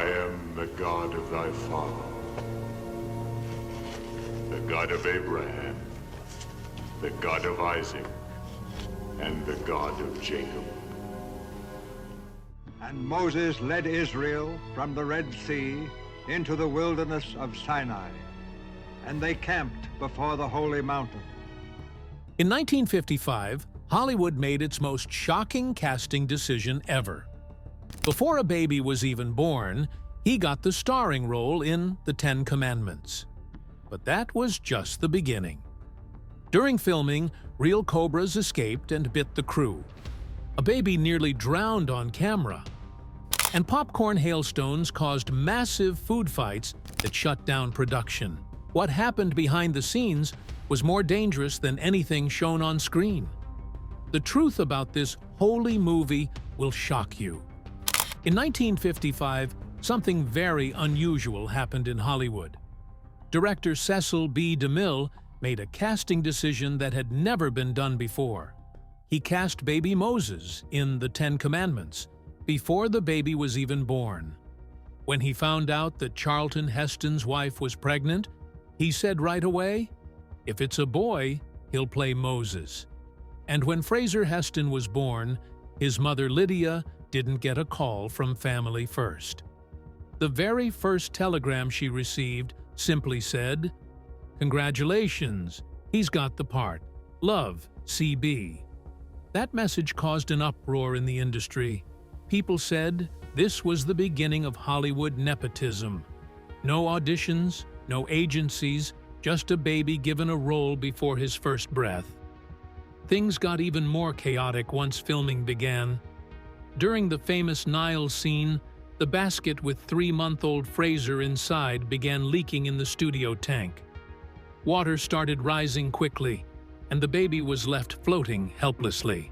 I am the God of thy father, the God of Abraham, the God of Isaac, and the God of Jacob. And Moses led Israel from the Red Sea into the wilderness of Sinai, and they camped before the holy mountain. In 1955, Hollywood made its most shocking casting decision ever. Before a baby was even born, he got the starring role in The Ten Commandments. But that was just the beginning. During filming, real cobras escaped and bit the crew. A baby nearly drowned on camera. And popcorn hailstones caused massive food fights that shut down production. What happened behind the scenes was more dangerous than anything shown on screen. The truth about this holy movie will shock you. In 1955, something very unusual happened in Hollywood. Director Cecil B. DeMille made a casting decision that had never been done before. He cast baby Moses in The Ten Commandments before the baby was even born. When he found out that Charlton Heston's wife was pregnant, he said right away, if it's a boy, he'll play Moses. And when Fraser Heston was born, his mother Lydia didn't get a call from Family First. The very first telegram she received simply said, "Congratulations, he's got the part. Love, CB." That message caused an uproar in the industry. People said this was the beginning of Hollywood nepotism. No auditions, no agencies, just a baby given a role before his first breath. Things got even more chaotic once filming began. During the famous Nile scene, the basket with 3-month-old Fraser inside began leaking in the studio tank. Water started rising quickly, and the baby was left floating helplessly.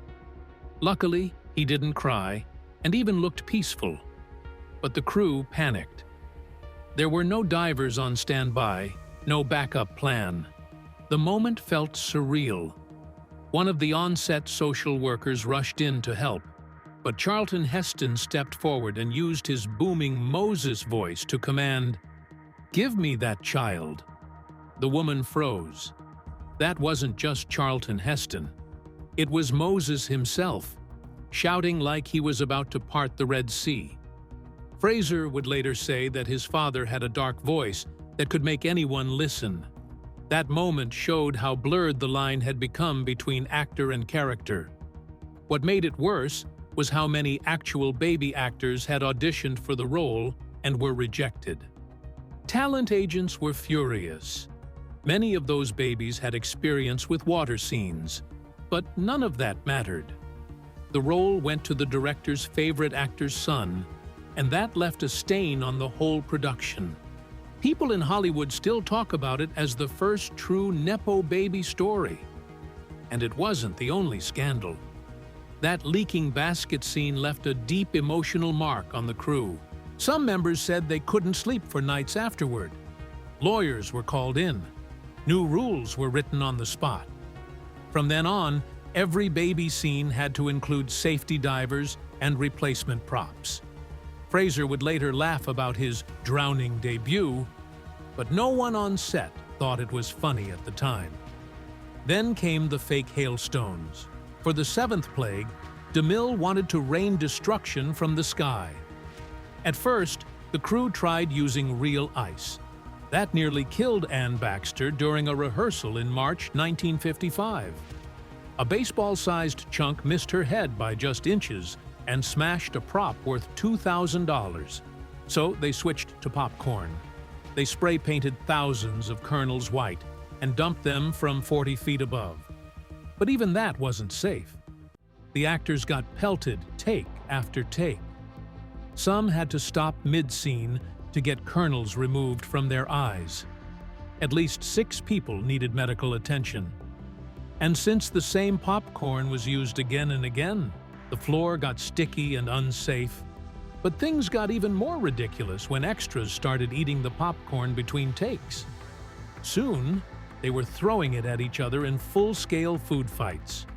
Luckily, he didn't cry, and even looked peaceful. But the crew panicked. There were no divers on standby, no backup plan. The moment felt surreal. One of the on-set social workers rushed in to help, but Charlton Heston stepped forward and used his booming Moses voice to command, "Give me that child." The woman froze. That wasn't just Charlton Heston. It was Moses himself, shouting like he was about to part the Red Sea. Fraser would later say that his father had a dark voice that could make anyone listen. That moment showed how blurred the line had become between actor and character. What made it worse was how many actual baby actors had auditioned for the role and were rejected. Talent agents were furious. Many of those babies had experience with water scenes, but none of that mattered. The role went to the director's favorite actor's son, and that left a stain on the whole production. People in Hollywood still talk about it as the first true Nepo baby story. And it wasn't the only scandal. That leaking basket scene left a deep emotional mark on the crew. Some members said they couldn't sleep for nights afterward. Lawyers were called in. New rules were written on the spot. From then on, every baby scene had to include safety divers and replacement props. Fraser would later laugh about his drowning debut, but no one on set thought it was funny at the time. Then came the fake hailstones. For the 7th plague, DeMille wanted to rain destruction from the sky. At first, the crew tried using real ice. That nearly killed Ann Baxter during a rehearsal in March 1955. A baseball-sized chunk missed her head by just inches and smashed a prop worth $2,000. So they switched to popcorn. They spray-painted thousands of kernels white and dumped them from 40 feet above. But even that wasn't safe. The actors got pelted take after take. Some had to stop mid-scene to get kernels removed from their eyes. At least 6 people needed medical attention. And since the same popcorn was used again and again, the floor got sticky and unsafe. But things got even more ridiculous when extras started eating the popcorn between takes. Soon, they were throwing it at each other in full-scale food fights.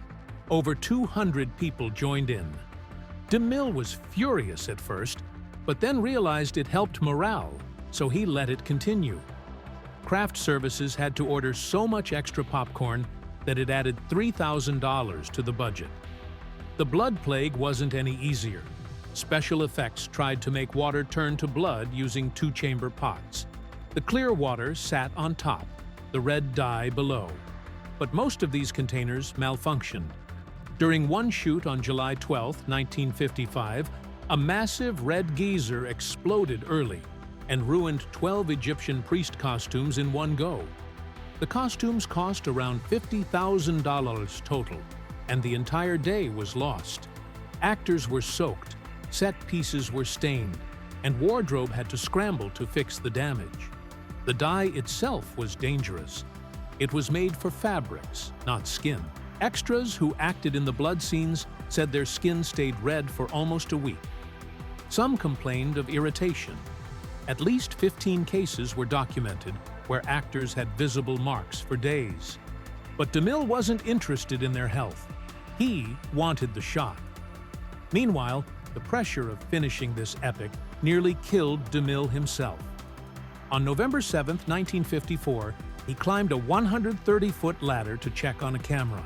Over 200 people joined in. DeMille was furious at first. but then realized it helped morale, so he let it continue. Craft Services had to order so much extra popcorn that it added $3,000 to the budget. The blood plague wasn't any easier. Special effects tried to make water turn to blood using two-chamber pots. The clear water sat on top, the red dye below. But most of these containers malfunctioned. During one shoot on July 12, 1955, a massive red geyser exploded early and ruined 12 Egyptian priest costumes in one go. The costumes cost around $50,000 total, and the entire day was lost. Actors were soaked, set pieces were stained, and wardrobe had to scramble to fix the damage. The dye itself was dangerous. It was made for fabrics, not skin. Extras who acted in the blood scenes said their skin stayed red for almost a week. Some complained of irritation. At least 15 cases were documented where actors had visible marks for days. But DeMille wasn't interested in their health. He wanted the shot. Meanwhile, the pressure of finishing this epic nearly killed DeMille himself. On November 7, 1954, he climbed a 130-foot ladder to check on a camera.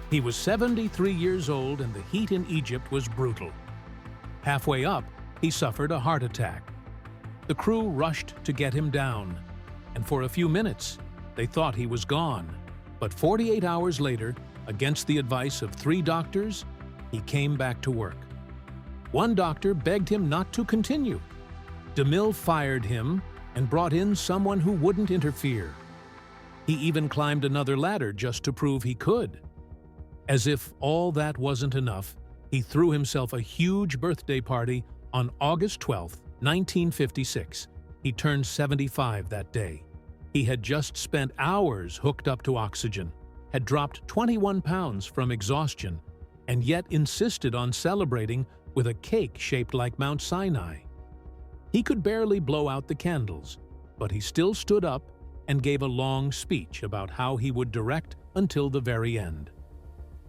He was 73 years old and the heat in Egypt was brutal. Halfway up, he suffered a heart attack. The crew rushed to get him down, and for a few minutes, they thought he was gone. But 48 hours later, against the advice of 3 doctors, he came back to work. One doctor begged him not to continue. DeMille fired him and brought in someone who wouldn't interfere. He even climbed another ladder just to prove he could. As if all that wasn't enough, he threw himself a huge birthday party on August 12, 1956. He turned 75 that day. He had just spent hours hooked up to oxygen, had dropped 21 pounds from exhaustion, and yet insisted on celebrating with a cake shaped like Mount Sinai. He could barely blow out the candles, but he still stood up and gave a long speech about how he would direct until the very end.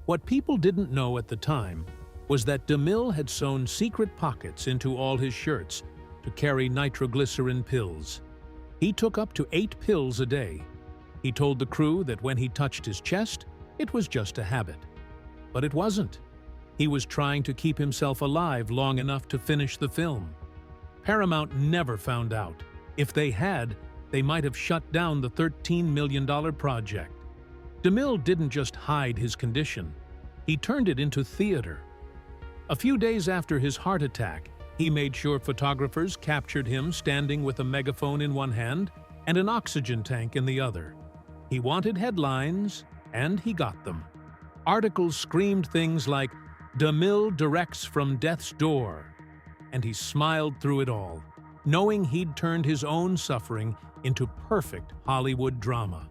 What people didn't know at the time was that DeMille had sewn secret pockets into all his shirts to carry nitroglycerin pills. He took up to 8 pills a day. He told the crew that when he touched his chest, it was just a habit. But it wasn't. He was trying to keep himself alive long enough to finish the film. Paramount never found out. If they had, they might have shut down the $13 million project. DeMille didn't just hide his condition. He turned it into theater. A few days after his heart attack, he made sure photographers captured him standing with a megaphone in one hand and an oxygen tank in the other. He wanted headlines, and he got them. Articles screamed things like, "DeMille directs from death's door," and he smiled through it all, knowing he'd turned his own suffering into perfect Hollywood drama.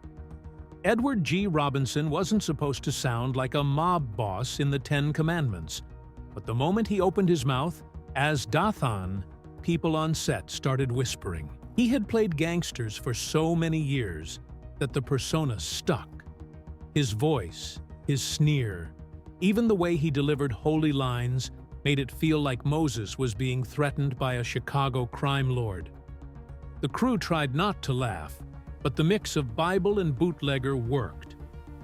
Edward G. Robinson wasn't supposed to sound like a mob boss in the 10 Commandments, but the moment he opened his mouth, as Dathan, people on set started whispering. He had played gangsters for so many years that the persona stuck. His voice, his sneer, even the way he delivered holy lines made it feel like Moses was being threatened by a Chicago crime lord. The crew tried not to laugh, but the mix of Bible and bootlegger worked.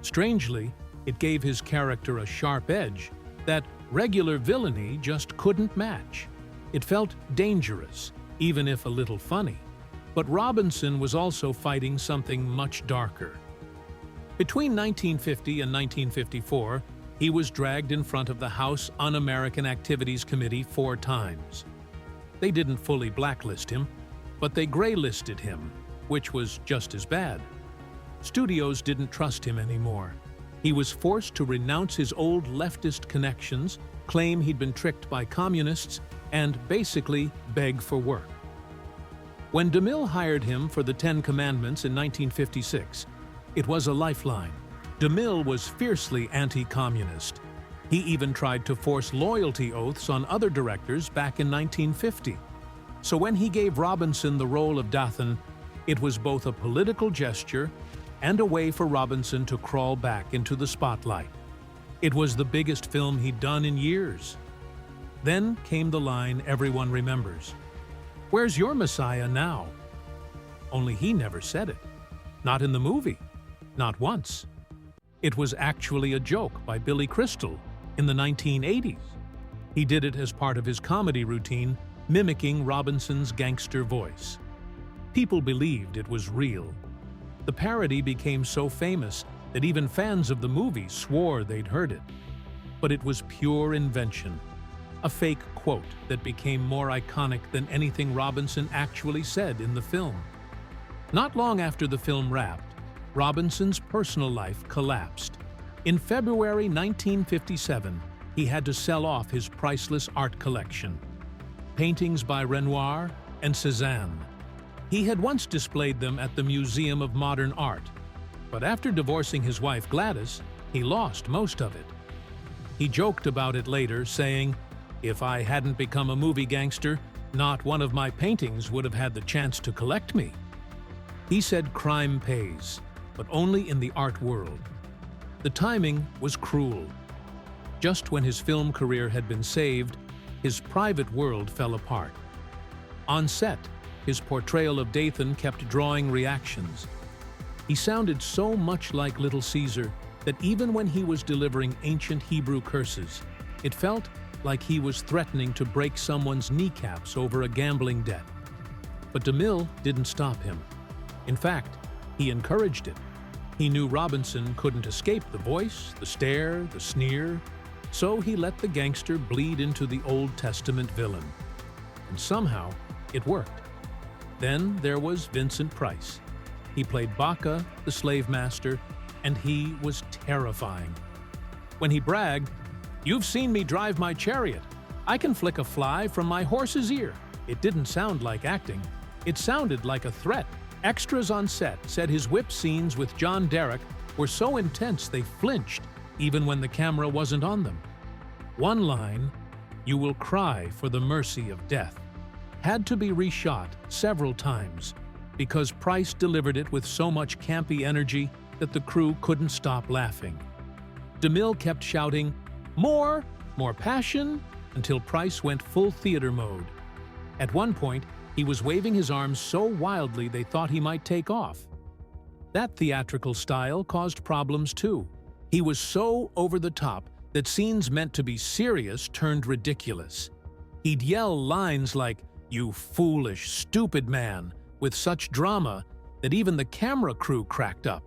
Strangely, it gave his character a sharp edge that regular villainy just couldn't match. It felt dangerous, even if a little funny. But Robinson was also fighting something much darker. Between 1950 and 1954, he was dragged in front of the House Un-American Activities Committee 4 times. They didn't fully blacklist him, but they gray-listed him, which was just as bad. Studios didn't trust him anymore. He was forced to renounce his old leftist connections, claim he'd been tricked by communists, and basically beg for work. When DeMille hired him for the 10 Commandments in 1956, it was a lifeline. DeMille was fiercely anti-communist. He even tried to force loyalty oaths on other directors back in 1950. So when he gave Robinson the role of Dathan, it was both a political gesture and a way for Robinson to crawl back into the spotlight. It was the biggest film he'd done in years. Then came the line everyone remembers, "Where's your Messiah now?" Only he never said it. Not in the movie. Not once. It was actually a joke by Billy Crystal in the 1980s. He did it as part of his comedy routine, mimicking Robinson's gangster voice. People believed it was real. The parody became so famous that even fans of the movie swore they'd heard it. But it was pure invention, a fake quote that became more iconic than anything Robinson actually said in the film. Not long after the film wrapped, Robinson's personal life collapsed. In February 1957, he had to sell off his priceless art collection, paintings by Renoir and Cézanne. He had once displayed them at the Museum of Modern Art, but after divorcing his wife Gladys, he lost most of it. He joked about it later, saying, "If I hadn't become a movie gangster, not one of my paintings would have had the chance to collect me." He said crime pays, but only in the art world. The timing was cruel. Just when his film career had been saved, his private world fell apart. On set, his portrayal of Dathan kept drawing reactions. He sounded so much like Little Caesar that even when he was delivering ancient Hebrew curses, it felt like he was threatening to break someone's kneecaps over a gambling debt. But DeMille didn't stop him. In fact, he encouraged it. He knew Robinson couldn't escape the voice, the stare, the sneer, so he let the gangster bleed into the Old Testament villain. And somehow, it worked. Then there was Vincent Price. He played Baca, the slave master, and he was terrifying. When he bragged, "You've seen me drive my chariot. I can flick a fly from my horse's ear." It didn't sound like acting. It sounded like a threat. Extras on set said his whip scenes with John Derek were so intense they flinched even when the camera wasn't on them. One line, "You will cry for the mercy of death," had to be reshot several times because Price delivered it with so much campy energy that the crew couldn't stop laughing. DeMille kept shouting, "More, more passion," until Price went full theater mode. At one point, he was waving his arms so wildly they thought he might take off. That theatrical style caused problems too. He was so over the top that scenes meant to be serious turned ridiculous. He'd yell lines like, "You foolish, stupid man," with such drama that even the camera crew cracked up.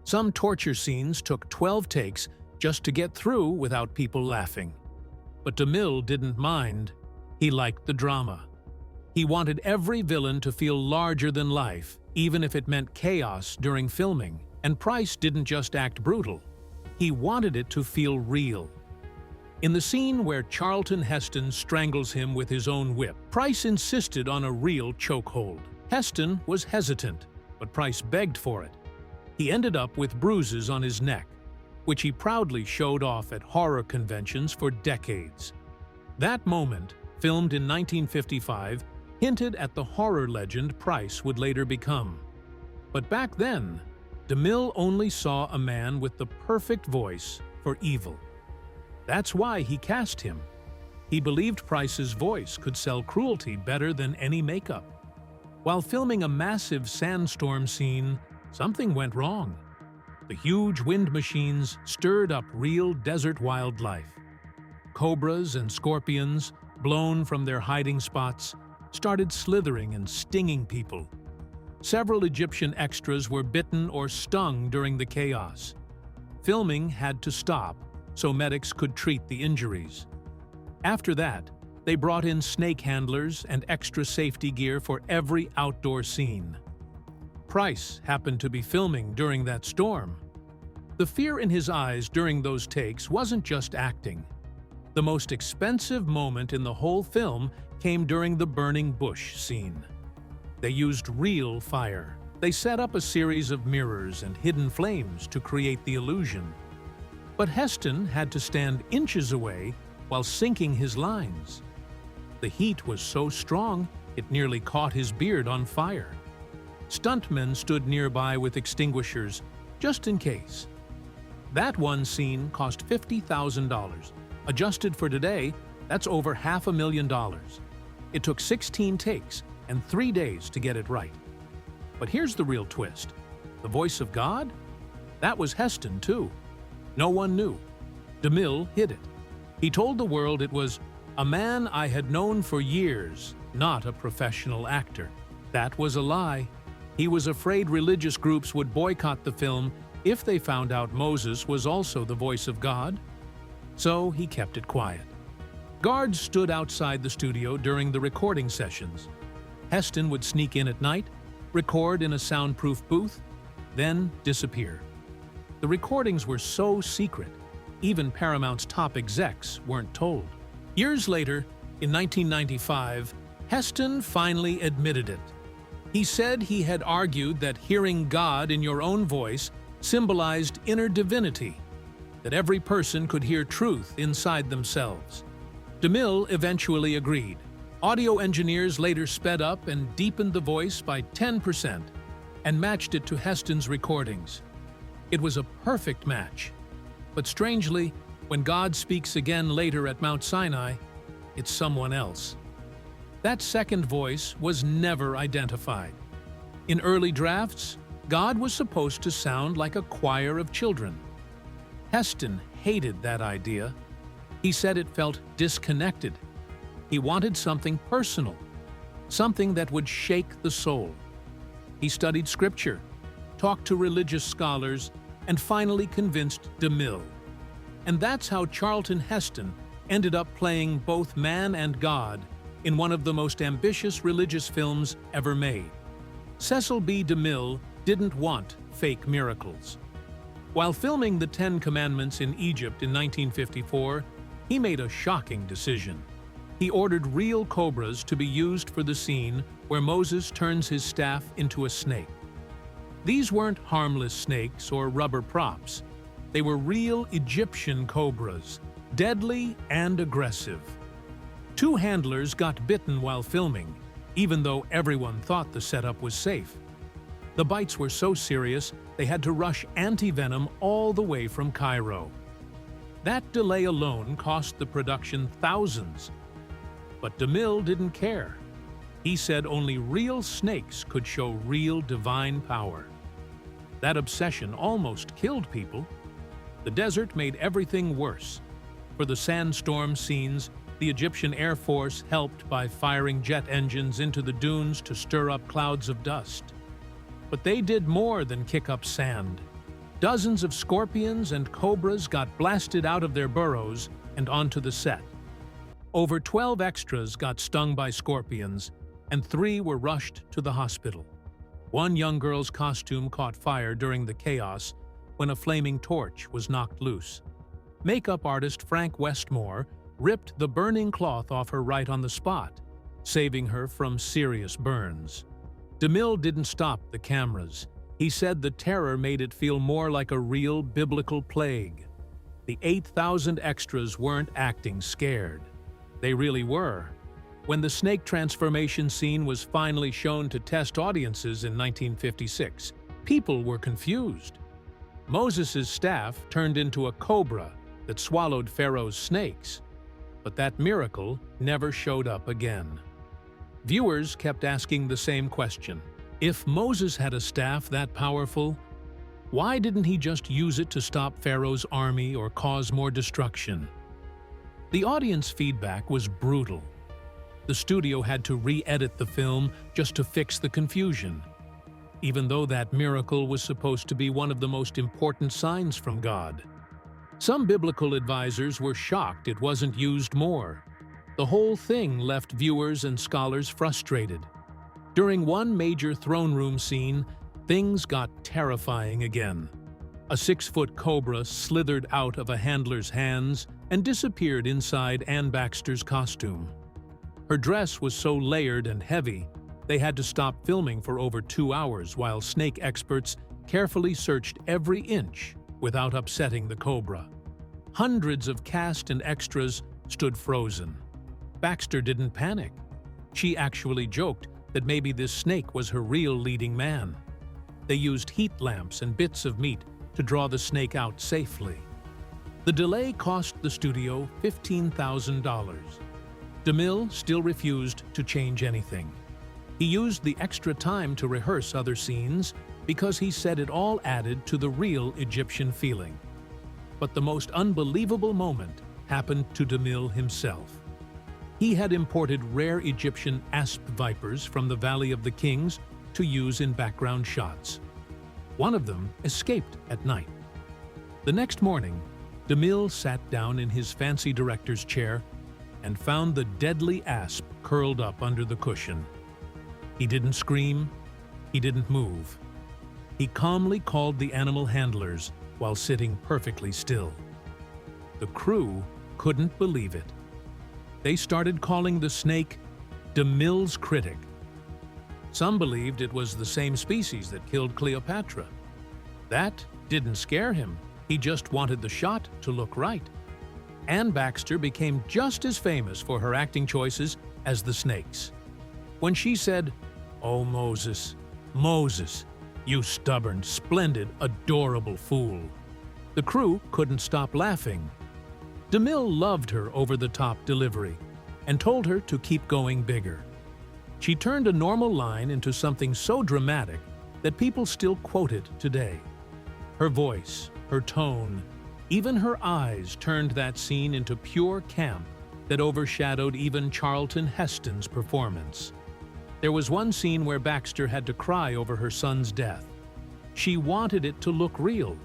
Some torture scenes took 12 takes just to get through without people laughing. But DeMille didn't mind. He liked the drama. He wanted every villain to feel larger than life, even if it meant chaos during filming. And Price didn't just act brutal. He wanted it to feel real. In the scene where Charlton Heston strangles him with his own whip, Price insisted on a real chokehold. Heston was hesitant, but Price begged for it. He ended up with bruises on his neck, which he proudly showed off at horror conventions for decades. That moment, filmed in 1955, hinted at the horror legend Price would later become. But back then, DeMille only saw a man with the perfect voice for evil. That's why he cast him. He believed Price's voice could sell cruelty better than any makeup. While filming a massive sandstorm scene, something went wrong. The huge wind machines stirred up real desert wildlife. Cobras and scorpions, blown from their hiding spots, started slithering and stinging people. Several Egyptian extras were bitten or stung during the chaos. Filming had to stop so medics could treat the injuries. After that, they brought in snake handlers and extra safety gear for every outdoor scene. Price happened to be filming during that storm. The fear in his eyes during those takes wasn't just acting. The most expensive moment in the whole film came during the burning bush scene. They used real fire. They set up a series of mirrors and hidden flames to create the illusion. But Heston had to stand inches away while syncing his lines. The heat was so strong, it nearly caught his beard on fire. Stuntmen stood nearby with extinguishers, just in case. That one scene cost $50,000. Adjusted for today, that's over $500,000. It took 16 takes, and 3 days to get it right. But here's the real twist. The voice of God? That was Heston, too. No one knew. DeMille hid it. He told the world it was a man I had known for years, not a professional actor. That was a lie. He was afraid religious groups would boycott the film if they found out Moses was also the voice of God. So he kept it quiet. Guards stood outside the studio during the recording sessions. Heston would sneak in at night, record in a soundproof booth, then disappear. The recordings were so secret, even Paramount's top execs weren't told. Years later, in 1995, Heston finally admitted it. He said he had argued that hearing God in your own voice symbolized inner divinity, that every person could hear truth inside themselves. DeMille eventually agreed. Audio engineers later sped up and deepened the voice by 10% and matched it to Heston's recordings. It was a perfect match. But strangely, when God speaks again later at Mount Sinai, it's someone else. That second voice was never identified. In early drafts, God was supposed to sound like a choir of children. Heston hated that idea. He said it felt disconnected. He wanted something personal, something that would shake the soul. He studied scripture, talked to religious scholars, and finally convinced DeMille. And that's how Charlton Heston ended up playing both man and God in one of the most ambitious religious films ever made. Cecil B. DeMille didn't want fake miracles. While filming the 10 Commandments in Egypt in 1954, he made a shocking decision. He ordered real cobras to be used for the scene where Moses turns his staff into a snake. These weren't harmless snakes or rubber props. They were real Egyptian cobras, deadly and aggressive. 2 handlers got bitten while filming, even though everyone thought the setup was safe. The bites were so serious, they had to rush anti-venom all the way from Cairo. That delay alone cost the production thousands. But DeMille didn't care. He said only real snakes could show real divine power. That obsession almost killed people. The desert made everything worse. For the sandstorm scenes, the Egyptian Air Force helped by firing jet engines into the dunes to stir up clouds of dust. But they did more than kick up sand. Dozens of scorpions and cobras got blasted out of their burrows and onto the set. Over 12 extras got stung by scorpions, and 3 were rushed to the hospital. One young girl's costume caught fire during the chaos when a flaming torch was knocked loose. Makeup artist Frank Westmore ripped the burning cloth off her right on the spot, saving her from serious burns. DeMille didn't stop the cameras. He said the terror made it feel more like a real biblical plague. The 8,000 extras weren't acting scared. They really were. When the snake transformation scene was finally shown to test audiences in 1956, people were confused. Moses' staff turned into a cobra that swallowed Pharaoh's snakes, but that miracle never showed up again. Viewers kept asking the same question. If Moses had a staff that powerful, why didn't he just use it to stop Pharaoh's army or cause more destruction? The audience feedback was brutal. The studio had to re-edit the film just to fix the confusion, even though that miracle was supposed to be one of the most important signs from God. Some biblical advisors were shocked it wasn't used more. The whole thing left viewers and scholars frustrated. During one major throne room scene, things got terrifying again. A 6-foot cobra slithered out of a handler's hands and disappeared inside Anne Baxter's costume. Her dress was so layered and heavy, they had to stop filming for over 2 hours while snake experts carefully searched every inch without upsetting the cobra. Hundreds of cast and extras stood frozen. Baxter didn't panic. She actually joked that maybe this snake was her real leading man. They used heat lamps and bits of meat to draw the snake out safely. The delay cost the studio $15,000. DeMille still refused to change anything. He used the extra time to rehearse other scenes because he said it all added to the real Egyptian feeling. But the most unbelievable moment happened to DeMille himself. He had imported rare Egyptian asp vipers from the Valley of the Kings to use in background shots. One of them escaped at night. The next morning, DeMille sat down in his fancy director's chair and found the deadly asp curled up under the cushion. He didn't scream, he didn't move. He calmly called the animal handlers while sitting perfectly still. The crew couldn't believe it. They started calling the snake DeMille's critic. Some believed it was the same species that killed Cleopatra. That didn't scare him. He just wanted the shot to look right. Anne Baxter became just as famous for her acting choices as the snakes. When she said, "Oh, Moses, Moses, you stubborn, splendid, adorable fool," the crew couldn't stop laughing. DeMille loved her over-the-top delivery and told her to keep going bigger. She turned a normal line into something so dramatic that people still quote it today. Her voice, her tone, even her eyes turned that scene into pure camp that overshadowed even Charlton Heston's performance. There was one scene where Baxter had to cry over her son's death. She wanted it to look real,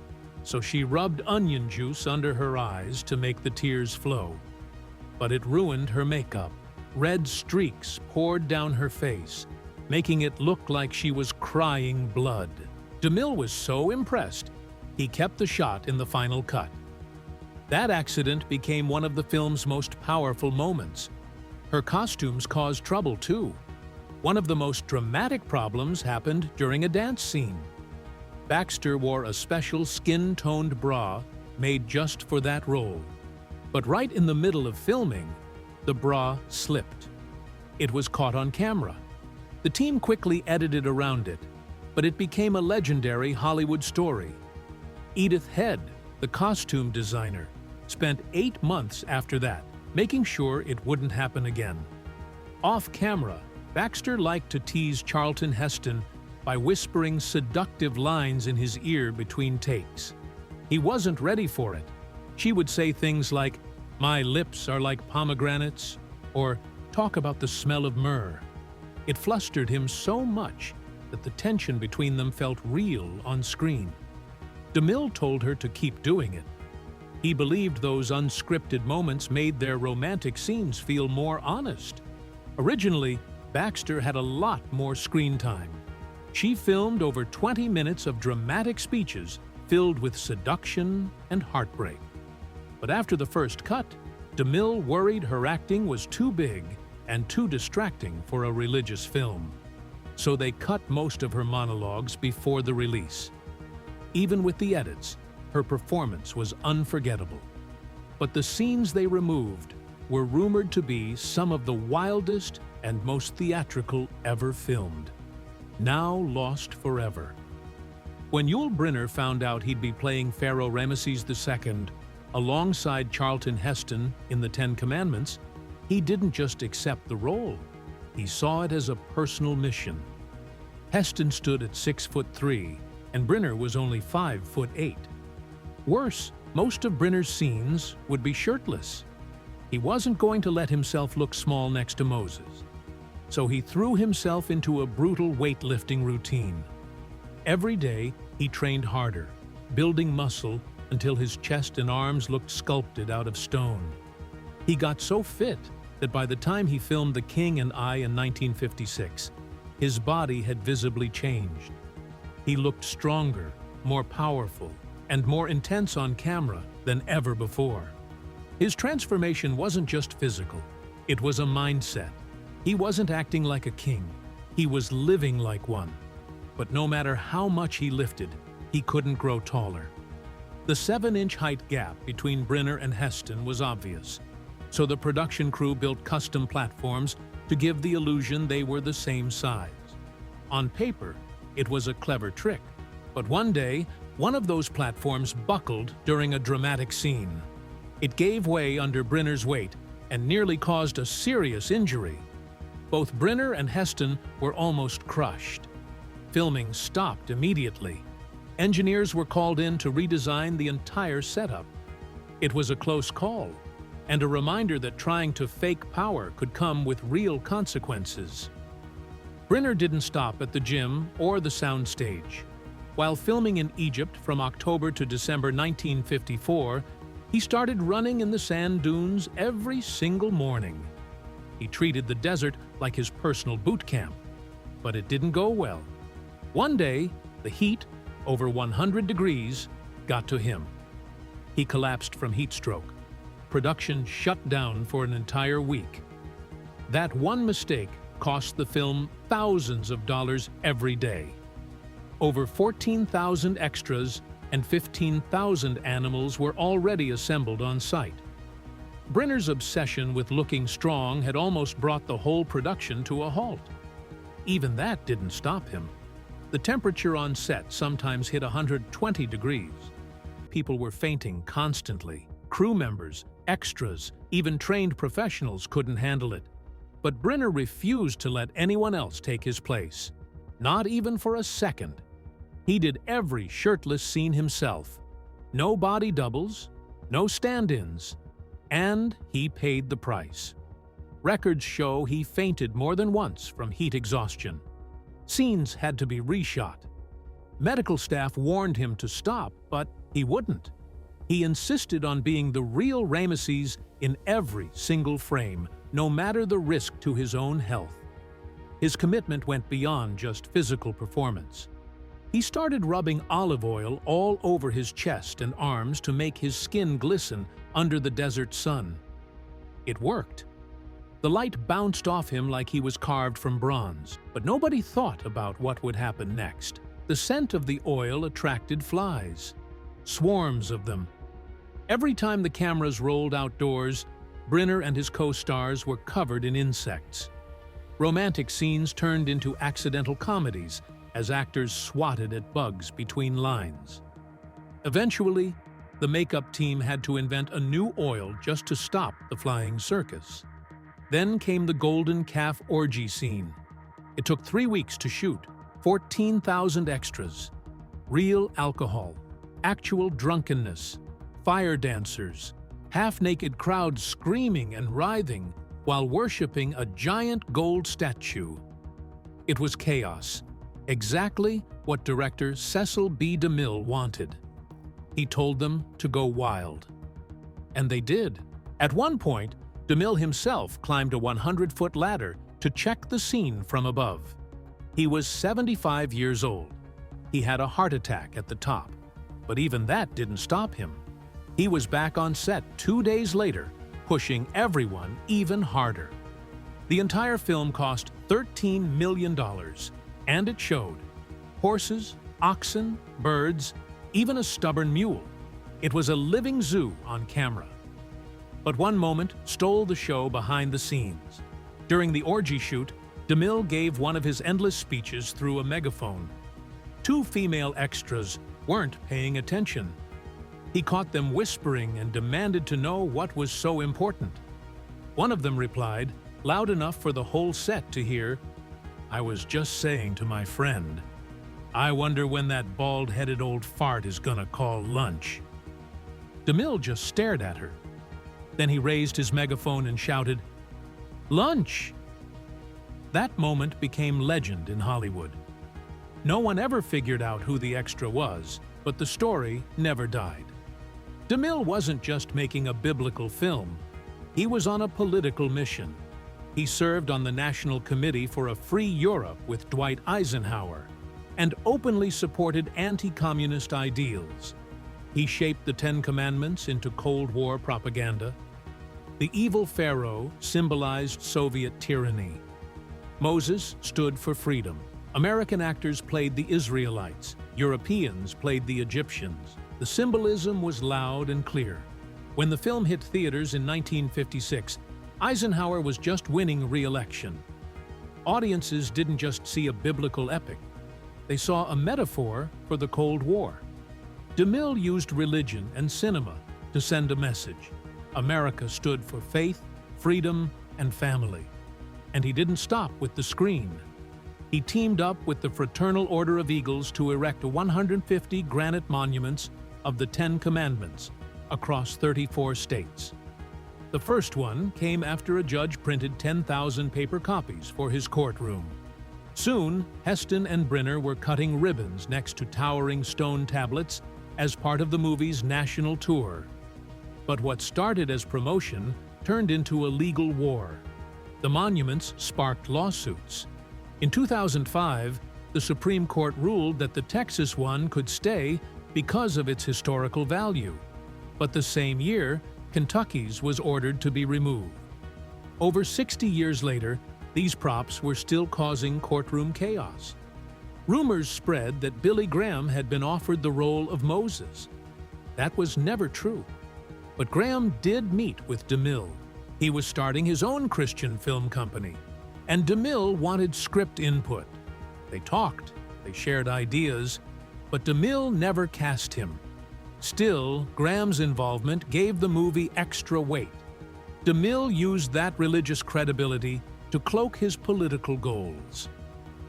so she rubbed onion juice under her eyes to make the tears flow. But it ruined her makeup. Red streaks poured down her face, making it look like she was crying blood. DeMille was so impressed, he kept the shot in the final cut. That accident became one of the film's most powerful moments. Her costumes caused trouble, too. One of the most dramatic problems happened during a dance scene. Baxter wore a special skin-toned bra made just for that role. But right in the middle of filming, the bra slipped. It was caught on camera. The team quickly edited around it, but it became a legendary Hollywood story. Edith Head, the costume designer, spent 8 months after that, making sure it wouldn't happen again. Off camera, Baxter liked to tease Charlton Heston by whispering seductive lines in his ear between takes. He wasn't ready for it. She would say things like, "My lips are like pomegranates," or talk about the smell of myrrh. It flustered him so much that the tension between them felt real on screen. DeMille told her to keep doing it. He believed those unscripted moments made their romantic scenes feel more honest. Originally, Baxter had a lot more screen time. She filmed over 20 minutes of dramatic speeches filled with seduction and heartbreak. But after the first cut, DeMille worried her acting was too big and too distracting for a religious film. So they cut most of her monologues before the release. Even with the edits, her performance was unforgettable. But the scenes they removed were rumored to be some of the wildest and most theatrical ever filmed. Now lost forever. When Yul Brynner found out he'd be playing Pharaoh Ramesses II alongside Charlton Heston in the Ten Commandments, he didn't just accept the role. He saw it as a personal mission. Heston stood at 6'3", and Brynner was only 5'8". Worse, most of Brynner's scenes would be shirtless. He wasn't going to let himself look small next to Moses. So he threw himself into a brutal weightlifting routine. Every day, he trained harder, building muscle until his chest and arms looked sculpted out of stone. He got so fit that by the time he filmed The King and I in 1956, his body had visibly changed. He looked stronger, more powerful, and more intense on camera than ever before. His transformation wasn't just physical, it was a mindset. He wasn't acting like a king, he was living like one. But no matter how much he lifted, he couldn't grow taller. The 7-inch height gap between Brynner and Heston was obvious, so the production crew built custom platforms to give the illusion they were the same size. On paper, it was a clever trick, but one day, one of those platforms buckled during a dramatic scene. It gave way under Brynner's weight and nearly caused a serious injury. both Brynner and Heston were almost crushed. Filming stopped immediately. Engineers were called in to redesign the entire setup. It was a close call, and a reminder that trying to fake power could come with real consequences. Brynner didn't stop at the gym or the soundstage. While filming in Egypt from October to December 1954, he started running in the sand dunes every single morning. He treated the desert like his personal boot camp, but it didn't go well. One day, the heat, over 100 degrees, got to him. He collapsed from heat stroke. Production shut down for an entire week. That one mistake cost the film thousands of dollars every day. Over 14,000 extras and 15,000 animals were already assembled on site. Brynner's obsession with looking strong had almost brought the whole production to a halt. Even that didn't stop him. The temperature on set sometimes hit 120 degrees. People were fainting constantly. Crew members, extras, even trained professionals couldn't handle it. But Brynner refused to let anyone else take his place. Not even for a second. He did every shirtless scene himself. No body doubles, no stand-ins, and he paid the price. Records show he fainted more than once from heat exhaustion. Scenes had to be reshot. Medical staff warned him to stop, but he wouldn't. He insisted on being the real Ramesses in every single frame, no matter the risk to his own health. His commitment went beyond just physical performance. He started rubbing olive oil all over his chest and arms to make his skin glisten under the desert sun. It worked. The light bounced off him like he was carved from bronze, but nobody thought about what would happen next. The scent of the oil attracted flies. Swarms of them. Every time the cameras rolled outdoors, Brynner and his co-stars were covered in insects. Romantic scenes turned into accidental comedies as actors swatted at bugs between lines. Eventually, the makeup team had to invent a new oil just to stop the flying circus. Then came the golden calf orgy scene. It took 3 weeks to shoot, 14,000 extras. Real alcohol, actual drunkenness, fire dancers, half-naked crowds screaming and writhing while worshipping a giant gold statue. It was chaos, exactly what director Cecil B. DeMille wanted. He told them to go wild. And they did. At one point, DeMille himself climbed a 100-foot ladder to check the scene from above. He was 75 years old. He had a heart attack at the top, but even that didn't stop him. He was back on set 2 days later, pushing everyone even harder. The entire film cost $13 million, and it showed. Horses, oxen, birds, even a stubborn mule. It was a living zoo on camera. But one moment stole the show behind the scenes. During the orgy shoot, DeMille gave one of his endless speeches through a megaphone. 2 female extras weren't paying attention. He caught them whispering and demanded to know what was so important. One of them replied, loud enough for the whole set to hear, "I was just saying to my friend, I wonder when that bald-headed old fart is gonna call lunch." DeMille just stared at her. Then he raised his megaphone and shouted, "Lunch!" That moment became legend in Hollywood. No one ever figured out who the extra was, but the story never died. DeMille wasn't just making a biblical film. He was on a political mission. He served on the National Committee for a Free Europe with Dwight Eisenhower and openly supported anti-communist ideals. He shaped the Ten Commandments into Cold War propaganda. The evil pharaoh symbolized Soviet tyranny. Moses stood for freedom. American actors played the Israelites. Europeans played the Egyptians. The symbolism was loud and clear. When the film hit theaters in 1956, Eisenhower was just winning re-election. Audiences didn't just see a biblical epic. They saw a metaphor for the Cold War. DeMille used religion and cinema to send a message. America stood for faith, freedom, and family. And he didn't stop with the screen. He teamed up with the Fraternal Order of Eagles to erect 150 granite monuments of the Ten Commandments across 34 states. The first one came after a judge printed 10,000 paper copies for his courtroom. Soon, Heston and Brynner were cutting ribbons next to towering stone tablets as part of the movie's national tour. But what started as promotion turned into a legal war. The monuments sparked lawsuits. In 2005, the Supreme Court ruled that the Texas one could stay because of its historical value. But the same year, Kentucky's was ordered to be removed. Over 60 years later, these props were still causing courtroom chaos. Rumors spread that Billy Graham had been offered the role of Moses. That was never true. But Graham did meet with DeMille. He was starting his own Christian film company, and DeMille wanted script input. They talked, they shared ideas, but DeMille never cast him. Still, Graham's involvement gave the movie extra weight. DeMille used that religious credibility to cloak his political goals.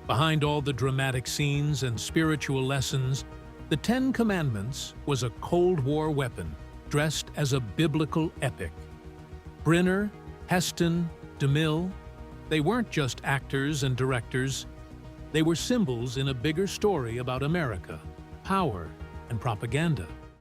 Behind all the dramatic scenes and spiritual lessons, the Ten Commandments was a Cold War weapon dressed as a biblical epic. Brynner, Heston, DeMille, they weren't just actors and directors. They were symbols in a bigger story about America, power, and propaganda.